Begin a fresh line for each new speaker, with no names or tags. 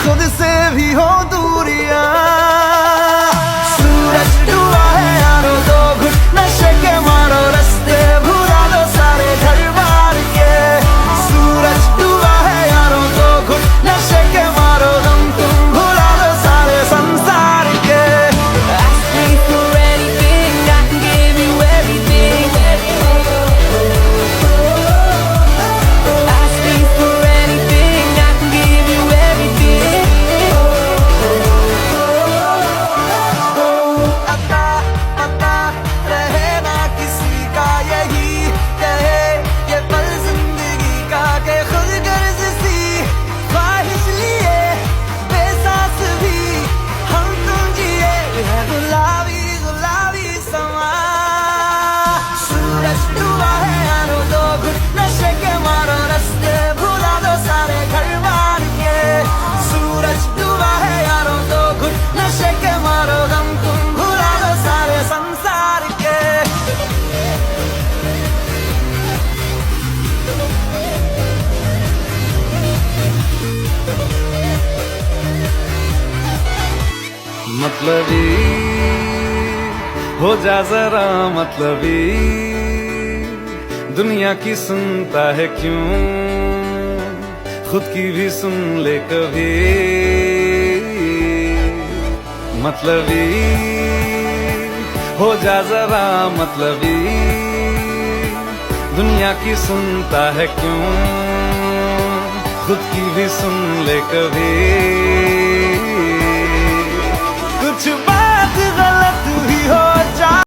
खुद से भी हो दूरियां। सूरज डूबा है यारो, दो घुट नशे के मारो, रास्ते भुला दो सारे घर बार के। सूरज डूबा है यारो, दो घुट नशे के मारो, गम तुम भुला दो सारे संसार के।
Ask me for anything, I can give you everything. Ask me for anything, I can give you everything.
पता पता रहे ना किसी का, यही कहे ये पल जिंदगी का, के खुद गर्ज सी ख्वाहिश लिए बेसास भी हम तुम जिए है गुलाबी गुलाबी समा। सूरज डूबा है यारो, दो घुट नशे के मारो, रास्ते भुला दो सारे घर बार के। सूरज डूबा है यारो, दो घुट नशे के मारो, गम तुम भुला दो सारे संसार के। मतलबी हो जा जरा मतलबी, दुनिया की सुनता है क्यों, खुद की भी सुन ले कभी। मतलबी हो जा जरा मतलबी, दुनिया की सुनता है क्यों, खुद की भी सुन ले कभी।